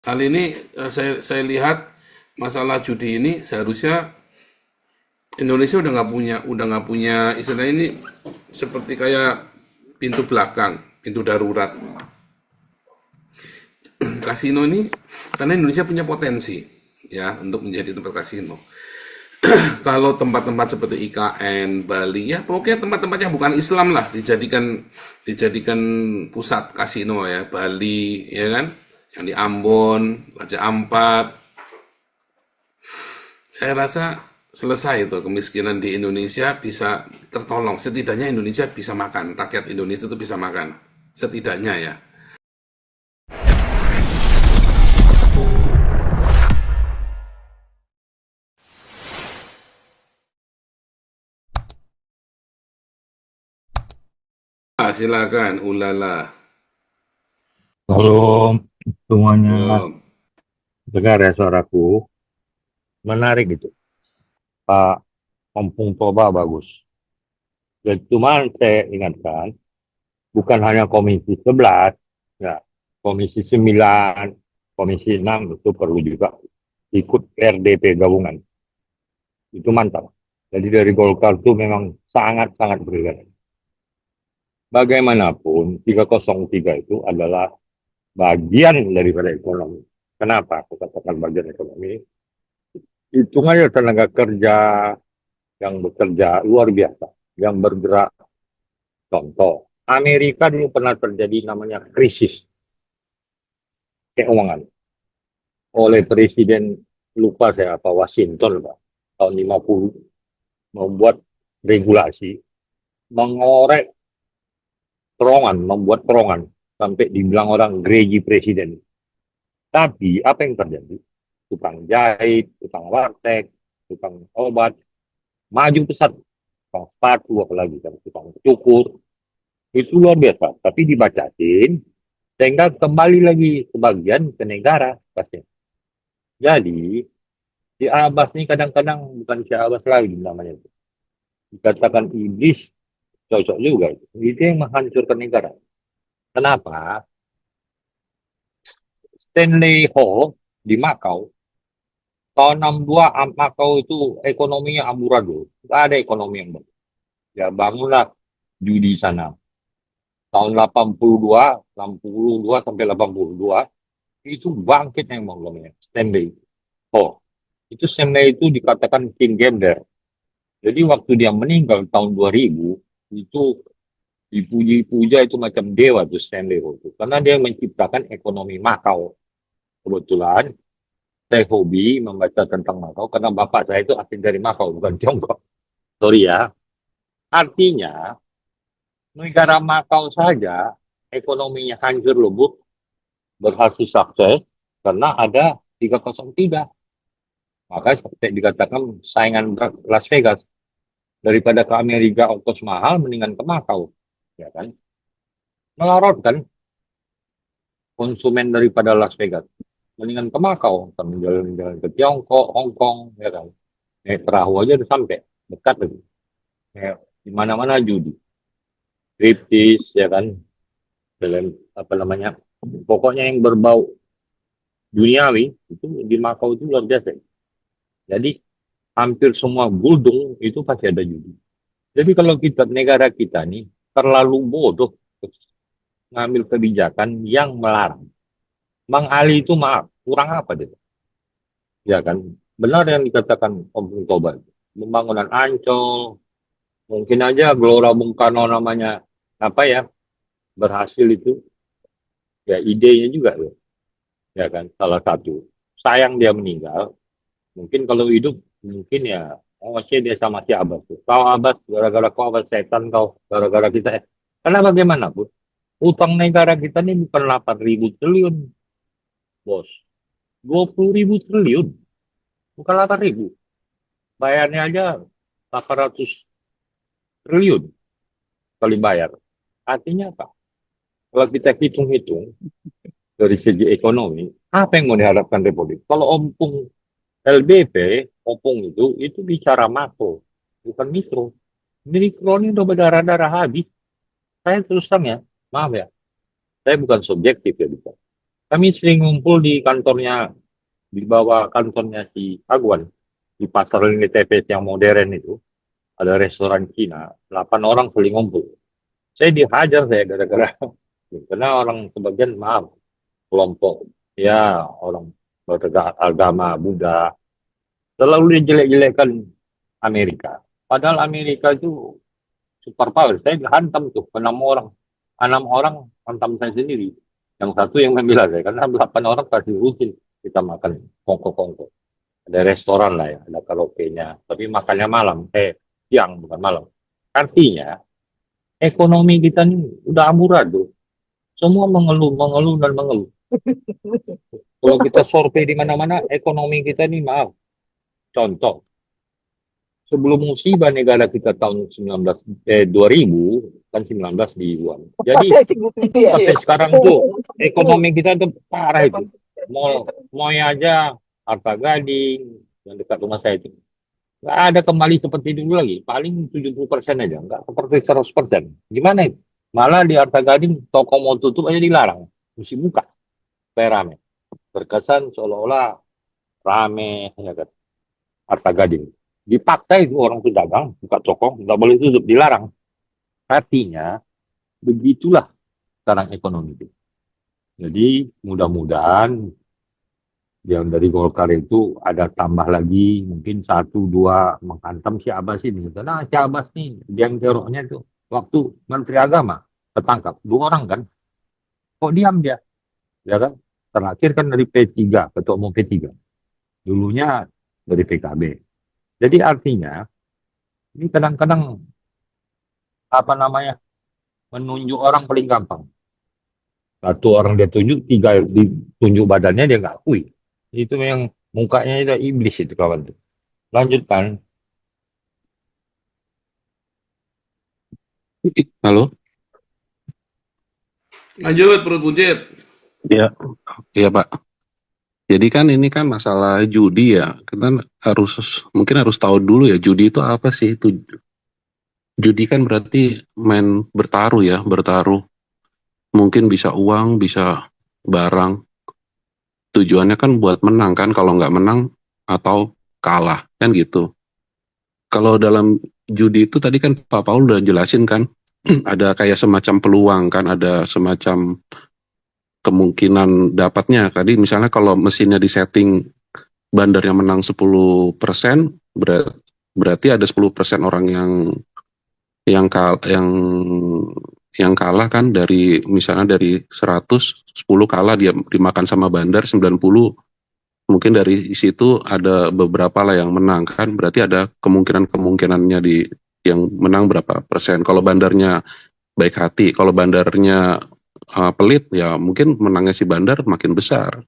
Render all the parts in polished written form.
Kali ini saya lihat masalah judi ini seharusnya Indonesia udah nggak punya istilah ini seperti kayak pintu belakang, pintu darurat. Kasino ini karena Indonesia punya potensi ya untuk menjadi tempat kasino. Kalau tempat-tempat seperti IKN, Bali, ya pokoknya tempat-tempat yang bukan Islam lah dijadikan pusat kasino ya. Bali, ya kan? Yang di Ambon, Raja Ampat. Saya rasa selesai itu kemiskinan di Indonesia bisa tertolong. Setidaknya Indonesia bisa makan, rakyat Indonesia itu bisa makan. Setidaknya ya. Silakan, ulala. Halo semuanya, Belum. dengar ya suaraku? Menarik itu, Pak Kampung Toba bagus. Dan cuma saya ingatkan, bukan hanya Komisi 11, ya, Komisi 9, Komisi 6 itu perlu juga ikut RDP gabungan. Itu mantap. Jadi dari Golkar itu memang sangat-sangat brilliant. Bagaimanapun, 303 itu adalah bagian daripada ekonomi. Kenapa aku katakan bagian ekonomi? Hitungannya tenaga kerja yang bekerja luar biasa, yang bergerak. Contoh, Amerika dulu pernah terjadi namanya krisis keuangan oleh Presiden, lupa saya apa, Washington Pak, tahun 50, membuat regulasi, mengorek membuat terowongan, sampai dibilang orang gereji presiden. Tapi apa yang terjadi? Tukang jahit, tukang warteg, tukang obat, maju pesat. Tukang sepatu, apalagi kan, tukang cukur, itu luar biasa. Tapi dibacain, sehingga kembali lagi sebagian ke negara pasti. Jadi si Abbas ini kadang-kadang bukan si Abbas lagi namanya. Dikatakan iblis, cocok juga itu. Itu yang menghancurkan negara. Kenapa? Stanley Ho di Makau tahun 62, Makau itu ekonominya amburadul. Gak ada ekonomi yang bagus. Ya bangunlah judi sana. Tahun 82, 62 sampai 82 itu bangkit yang namanya Stanley Ho. Itu Stanley itu dikatakan King Gambler. Jadi waktu dia meninggal tahun 2000, itu dipuji-puja itu macam dewa tuh Stanley Ho itu. Karena dia menciptakan ekonomi Makau. Kebetulan saya hobi membaca tentang Makau karena bapak saya itu asli dari Makau, bukan Tiongkok. Sorry ya. Artinya, negara Makau saja ekonominya hancur lebur, berhasil sukses karena ada 303. Maka sampai dikatakan saingan berat Las Vegas. Daripada ke Amerika ongkos mahal, mendingan ke Makau. Ya kan? Melorot kan konsumen daripada Las Vegas. Mendingan ke Makau. Kan jalan-jalan ke Tiongkok, Hong Kong, ya kan. Perahu aja udah sampai. Dekat lagi. Di mana-mana judi. Striptease, ya kan. Dalam, apa namanya. Pokoknya yang berbau duniawi, itu di Makau itu luar biasa. Jadi, hampir semua gudung itu pasti ada judi. Jadi kalau kita, negara kita nih, terlalu bodoh ngambil kebijakan yang melarang. Bang Ali itu maaf, kurang apa dia? Ya kan, benar yang dikatakan Om Bung Toba. Pembangunan Ancol, mungkin aja Gelora Bung Karno namanya apa ya, berhasil itu, ya idenya juga loh. Ya kan, salah satu. Sayang dia meninggal, mungkin kalau hidup, mungkin ya, oh sih dia sama si Abbas tuh. Kau Abbas, gara-gara kau Abbas setan kau, gara-gara kita. Karena bagaimanapun, utang negara kita ini bukan 8.000 triliun, bos. 20.000 triliun, bukan 8.000. Bayarnya aja 800 triliun kali bayar. Artinya apa? Kalau kita hitung-hitung dari segi ekonomi, apa yang mau diharapkan Republik? Kalau ompung LBP, ompung itu bicara makro, bukan mikro. Mikro ini udah berdarah-darah habis. Saya terus terang ya, maaf ya, saya bukan subjektif ya, bisa. Kami sering ngumpul di kantornya, di bawah kantornya si Aguan, di pasar Lini TPS yang modern itu. Ada restoran Cina, 8 orang saling ngumpul. Saya dihajar saya gara-gara karena orang sebagian maaf kelompok ya orang beragama Buddha selalu dijelek-jelekan Amerika. Padahal Amerika itu superpower. Saya dihantam tuh enam orang hantam saya sendiri. Yang satu yang membela saya karena 8 orang kasih rutin kita makan kongko-kongko. Ada restoran lah ya, ada karaoke-nya. Tapi makannya malam, siang bukan malam. Artinya ekonomi kita nih udah amburadul. Semua mengeluh, mengeluh dan mengeluh. Kalau kita survei di mana-mana, ekonomi kita nih maaf. Contoh, sebelum musibah negara kita tahun 2000 kan 19 di Wuhan. Jadi Iya, sampai iya. sekarang tuh ekonomi kita tuh parah itu. Mau aja Harta Gading yang dekat rumah saya itu. Nggak ada kembali seperti dulu lagi. Paling 70% aja. Nggak seperti 100%. Gimana itu? Malah di Harta Gading, toko mau tutup aja dilarang. Mesti buka. Supaya rame. Berkesan seolah-olah rame. Ya kan? Harta Gading. Dipaksa itu orang tuh dagang. Buka toko. Nggak boleh tutup. Dilarang. Artinya, begitulah sekarang ekonomi itu. Jadi, mudah-mudahan yang dari Golkar itu ada tambah lagi mungkin satu dua menghantam si Abbas ini. Karena si Abbas nih yang terornya itu waktu Menteri Agama ketangkap 2 orang kan, kok diam dia, ya kan? Terakhir kan dari P3, ketua umum P3, dulunya dari PKB. Jadi artinya ini kadang-kadang apa namanya menunjuk orang paling gampang. Satu orang dia tunjuk, tiga ditunjuk badannya dia nggak akui. Itu yang mukanya itu iblis itu kawan tuh. Lanjutkan. Halo? Lanjut, perut buncit. Iya, iya Pak. Jadi kan ini kan masalah judi ya. Kita mungkin harus tahu dulu ya judi itu apa sih? Judi kan berarti main bertaruh ya, bertaruh. Mungkin bisa uang, bisa barang. Tujuannya kan buat menang kan, kalau nggak menang atau kalah kan gitu. Kalau dalam judi itu tadi kan Pak Paul udah jelasin kan, ada kayak semacam peluang kan, ada semacam kemungkinan dapatnya. Tadi misalnya kalau mesinnya disetting bandarnya menang 10%, berarti ada 10% orang yang yang kalah kan, dari misalnya dari 100, 10 kalah, dia dimakan sama bandar 90. Mungkin dari situ ada beberapa lah yang menang kan, berarti ada kemungkinannya di yang menang berapa persen. Kalau bandarnya baik hati, kalau bandarnya pelit ya mungkin menangnya si bandar makin besar.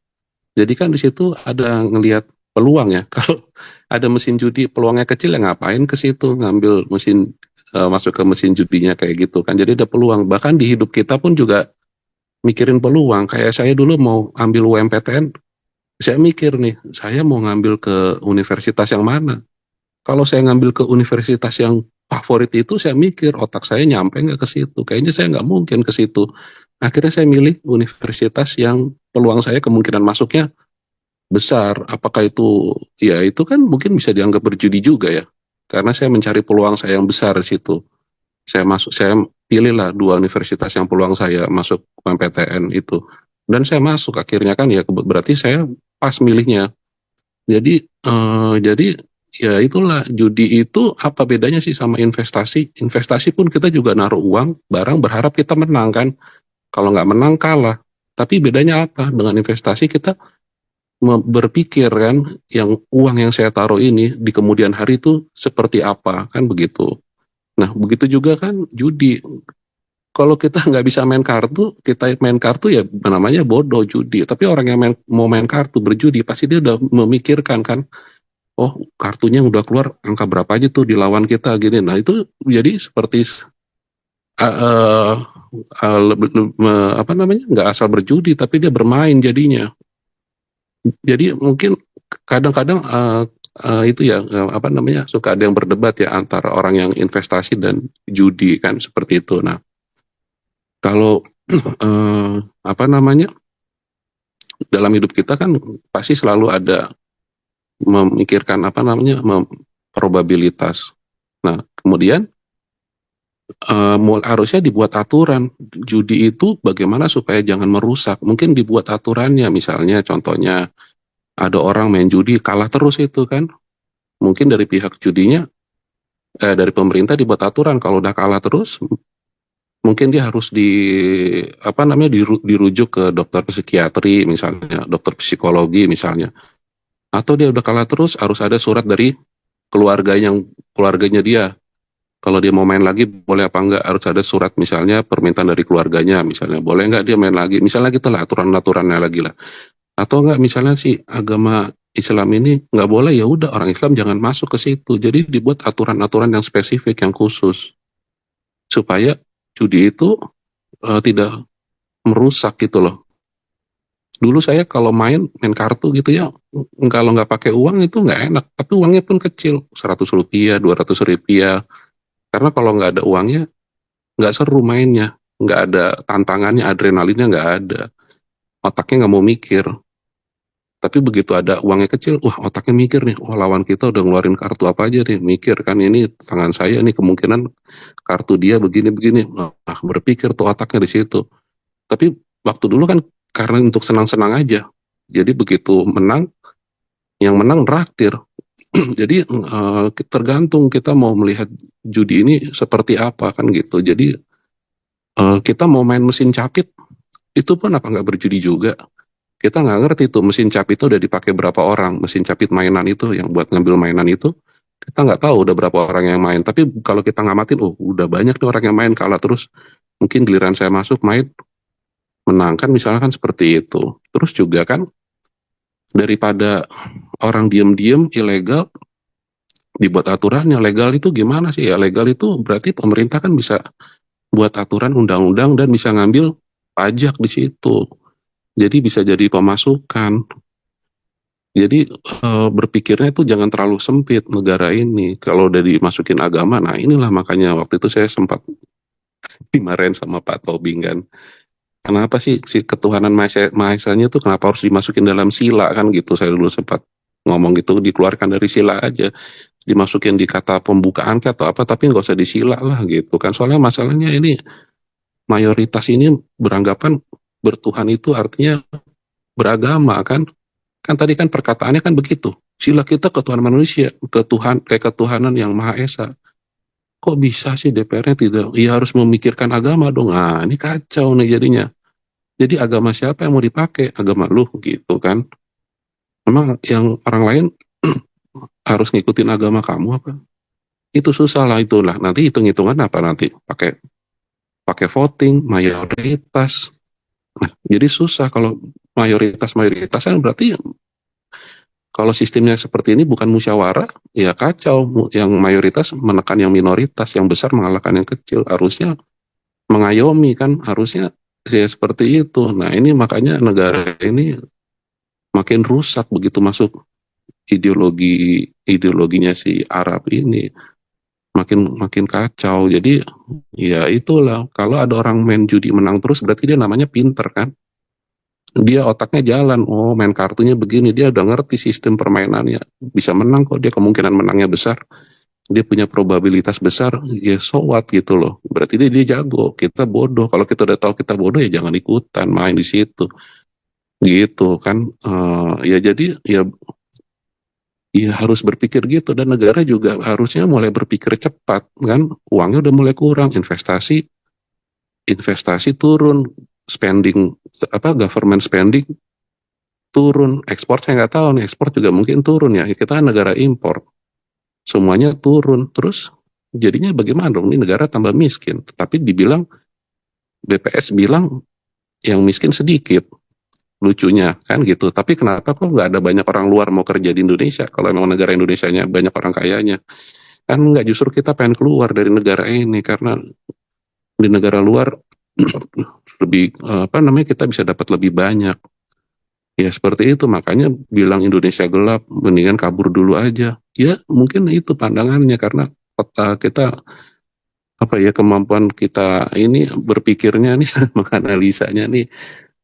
Jadi kan di situ ada ngelihat peluang ya. Kalau ada mesin judi peluangnya kecil ya ngapain ke situ ngambil mesin, masuk ke mesin judinya kayak gitu kan. Jadi ada peluang. Bahkan di hidup kita pun juga mikirin peluang. Kayak saya dulu mau ambil UMPTN, saya mikir nih, saya mau ngambil ke universitas yang mana. Kalau saya ngambil ke universitas yang favorit itu, saya mikir otak saya nyampe nggak ke situ. Kayaknya saya nggak mungkin ke situ. Akhirnya saya milih universitas yang peluang saya kemungkinan masuknya besar. Apakah itu, ya itu kan mungkin bisa dianggap berjudi juga ya. Karena saya mencari peluang saya yang besar di situ. Saya pilihlah 2 universitas yang peluang saya masuk PTN itu. Dan saya masuk akhirnya kan ya, berarti saya pas milihnya. Jadi ya itulah, judi itu apa bedanya sih sama investasi? Investasi pun kita juga naruh uang, barang, berharap kita menang kan. Kalau nggak menang kalah. Tapi bedanya apa? Dengan investasi kita berpikir kan, yang uang yang saya taruh ini di kemudian hari itu seperti apa, kan begitu. Nah begitu juga kan judi. Kalau kita nggak bisa main kartu, kita main kartu ya namanya bodoh, judi. Tapi orang yang mau main kartu, berjudi, pasti dia udah memikirkan kan, oh kartunya udah keluar angka berapa aja tuh di lawan kita gini. Nah itu jadi seperti uh, apa namanya, nggak asal berjudi tapi dia bermain jadinya. Jadi mungkin kadang-kadang itu ya, apa namanya, suka ada yang berdebat ya antara orang yang investasi dan judi kan, seperti itu. Nah kalau apa namanya, dalam hidup kita kan pasti selalu ada memikirkan apa namanya probabilitas. Nah, kemudian harusnya dibuat aturan judi itu bagaimana supaya jangan merusak. Mungkin dibuat aturannya, misalnya contohnya ada orang main judi kalah terus itu kan. Mungkin dari pihak judinya, dari pemerintah dibuat aturan kalau udah kalah terus, mungkin dia harus dirujuk ke dokter psikiatri misalnya, dokter psikologi misalnya. Atau dia udah kalah terus harus ada surat dari keluarganya dia. Kalau dia mau main lagi boleh apa enggak, harus ada surat misalnya permintaan dari keluarganya misalnya, boleh enggak dia main lagi, misalnya gitu lah aturan-aturannya lagi lah. Atau enggak misalnya si agama Islam ini enggak boleh, ya udah orang Islam jangan masuk ke situ. Jadi dibuat aturan-aturan yang spesifik, yang khusus supaya judi itu tidak merusak gitu loh. Dulu saya kalau main kartu gitu ya, kalau nggak pakai uang itu nggak enak, tapi uangnya pun kecil, 100 rupiah, 200 rupiah. Karena kalau nggak ada uangnya, nggak seru mainnya, nggak ada tantangannya, adrenalinnya nggak ada, otaknya nggak mau mikir. Tapi begitu ada uangnya kecil, wah otaknya mikir nih, wah lawan kita udah ngeluarin kartu apa aja nih, mikir kan ini tangan saya nih kemungkinan kartu dia begini-begini, berpikir tuh otaknya di situ. Tapi waktu dulu kan karena untuk senang-senang aja, jadi begitu menang, yang menang traktir. Jadi tergantung kita mau melihat judi ini seperti apa kan gitu. Jadi kita mau main mesin capit itu pun apa nggak berjudi juga. Kita nggak ngerti tuh mesin capit itu udah dipakai berapa orang, mesin capit mainan itu yang buat ngambil mainan itu kita nggak tahu udah berapa orang yang main. Tapi kalau kita ngamatin, oh udah banyak nih orang yang main, kalah terus. Mungkin giliran saya masuk main menang kan, misalnya kan seperti itu. Terus juga kan daripada orang diem-diem ilegal, dibuat aturannya. Legal itu gimana sih ya? Legal itu berarti pemerintah kan bisa buat aturan undang-undang dan bisa ngambil pajak di situ. Jadi bisa jadi pemasukan. Jadi berpikirnya itu jangan terlalu sempit negara ini. Kalau udah dimasukin agama, nah inilah makanya waktu itu saya sempat dimarahin sama Pak Tobing kan. Kenapa sih si ketuhanan Maha-Esanya itu kenapa harus dimasukin dalam sila kan gitu. Saya dulu sempat ngomong gitu, dikeluarkan dari sila aja, dimasukin di kata pembukaan atau apa, tapi nggak usah disila lah gitu kan. Soalnya masalahnya ini mayoritas ini beranggapan bertuhan itu artinya beragama kan. Kan tadi kan perkataannya kan begitu. Sila kita ketuhanan manusia, ketuhanan yang Maha Esa. Kok bisa sih DPR-nya tidak? Ya harus memikirkan agama dong. Nah, ini kacau nih jadinya. Jadi agama siapa yang mau dipakai? Agama lu gitu kan. Memang yang orang lain harus ngikutin agama kamu apa? Itu susah lah itulah. Nanti hitung-hitungan apa nanti? Pakai voting, mayoritas. Nah, jadi susah kalau mayoritas kan berarti kalau sistemnya seperti ini bukan musyawarah, ya kacau. Yang mayoritas menekan yang minoritas, yang besar mengalahkan yang kecil. Harusnya mengayomi kan, harusnya ya seperti itu. Nah ini makanya negara ini makin rusak begitu masuk ideologinya si Arab ini, makin kacau. Jadi ya itulah, kalau ada orang main judi menang terus berarti dia namanya pinter kan. Dia otaknya jalan, oh main kartunya begini, dia udah ngerti sistem permainannya, bisa menang kok, dia kemungkinan menangnya besar, dia punya probabilitas besar, ya so what gitu loh. Berarti dia jago, kita bodoh. Kalau kita udah tahu kita bodoh ya jangan ikutan main di situ. Gitu kan. Ya jadi ya harus berpikir gitu, dan negara juga harusnya mulai berpikir cepat kan. Uangnya udah mulai kurang, investasi turun, spending government spending turun, ekspor saya nggak tahu nih, ekspor juga mungkin turun ya, kita kan negara impor, semuanya turun, terus jadinya bagaimana dong, ini negara tambah miskin. Tapi dibilang BPS bilang yang miskin sedikit, lucunya kan gitu. Tapi kenapa kok nggak ada banyak orang luar mau kerja di Indonesia kalau memang negara Indonesianya banyak orang kayanya? Kan nggak, justru kita pengen keluar dari negara ini karena di negara luar lebih kita bisa dapat lebih banyak. Ya seperti itu, makanya bilang Indonesia gelap, mendingan kabur dulu aja. Ya mungkin itu pandangannya karena peta kita kemampuan kita ini berpikirnya nih menganalisanya nih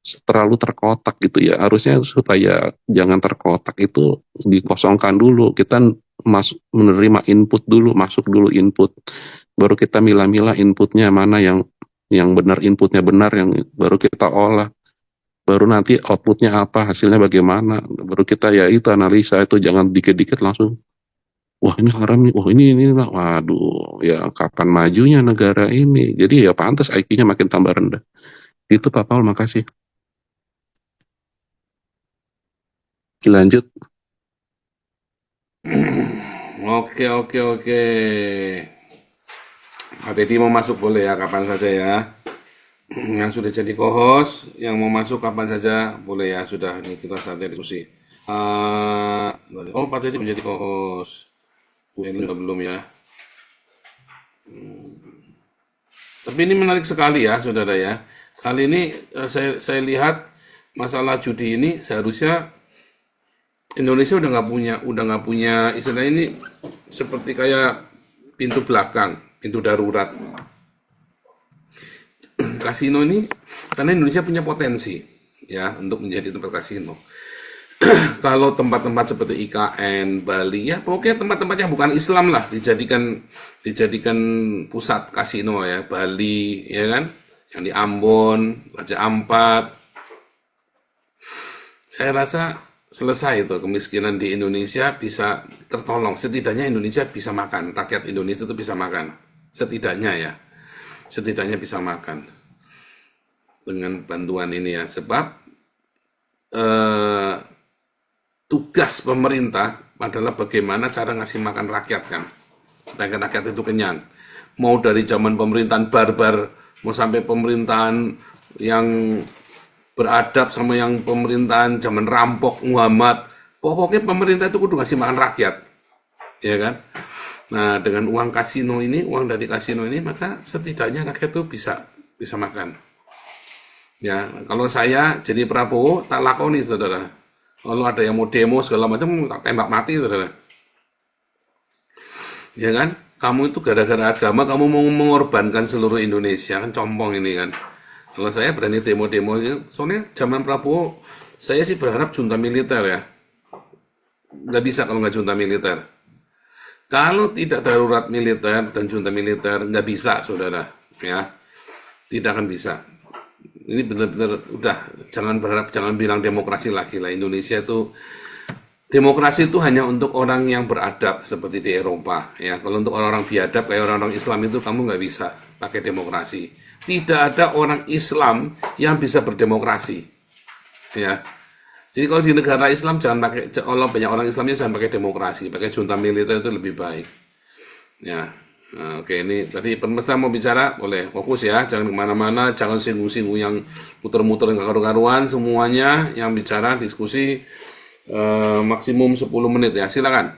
terlalu terkotak gitu ya. Harusnya supaya jangan terkotak itu dikosongkan dulu. Kita menerima input dulu, masuk dulu input. Baru kita milah-milah inputnya mana yang benar, inputnya benar, yang baru kita olah. Baru nanti outputnya apa, hasilnya bagaimana. Baru kita ya itu analisa, itu jangan dikit-dikit langsung wah ini haram nih, wah ini lah, waduh, ya kapan majunya negara ini? Jadi ya pantas IQ-nya makin tambah rendah. Itu Pak Paul, makasih. Lanjut. Oke, oke, oke. Pak Teddy mau masuk boleh ya, kapan saja ya. Yang sudah jadi co-host, yang mau masuk kapan saja boleh ya. Sudah, ini kita saatnya diskusi. Oh, Pak Teddy menjadi co-host. Ini belum ya. Tapi ini menarik sekali ya, saudara ya. Kali ini saya lihat masalah judi ini seharusnya Indonesia udah nggak punya istilah ini seperti kayak pintu belakang, pintu darurat. Kasino ini karena Indonesia punya potensi ya untuk menjadi tempat kasino. Kalau tempat-tempat seperti IKN, Bali, ya pokoknya tempat-tempat yang bukan Islam lah dijadikan pusat kasino ya, Bali, ya kan, yang di Ambon, Raja Ampat. Saya rasa selesai itu kemiskinan di Indonesia bisa tertolong. Setidaknya Indonesia bisa makan, rakyat Indonesia itu bisa makan, setidaknya bisa makan dengan bantuan ini ya, sebab tugas pemerintah adalah bagaimana cara ngasih makan rakyat kan, supaya rakyat itu kenyang. Mau dari zaman pemerintahan barbar, mau sampai pemerintahan yang beradab sama yang pemerintahan zaman rampok Muhammad, pokoknya pemerintah itu kudu ngasih makan rakyat, ya kan? Nah dengan uang kasino ini, uang dari kasino ini, maka setidaknya rakyat itu bisa makan. Ya kalau saya jadi Prabowo tak lakoni saudara. Kalau ada yang mau demo segala macam, tak tembak mati, saudara. Ya kan? Kamu itu gara-gara agama, kamu mau mengorbankan seluruh Indonesia, kan compong ini kan. Kalau saya berani demo-demo, soalnya zaman Prabowo, saya sih berharap junta militer ya. Nggak bisa kalau nggak junta militer. Kalau tidak darurat militer dan junta militer, nggak bisa, saudara. Ya, tidak akan bisa. Ini benar-benar udah jangan bilang demokrasi lagi lah. Indonesia itu demokrasi itu hanya untuk orang yang beradab seperti di Eropa ya. Kalau untuk orang-orang biadab kayak orang-orang Islam itu kamu nggak bisa pakai demokrasi. Tidak ada orang Islam yang bisa berdemokrasi ya. Jadi kalau di negara Islam jangan pakai, kalau banyak orang Islamnya jangan pakai demokrasi, pakai junta militer itu lebih baik ya. Nah, oke, ini tadi pemirsa mau bicara, boleh fokus ya, jangan kemana-mana, jangan singgung-singgung yang muter-muter yang karu-karuan, semuanya yang bicara diskusi maksimum 10 menit ya, silakan.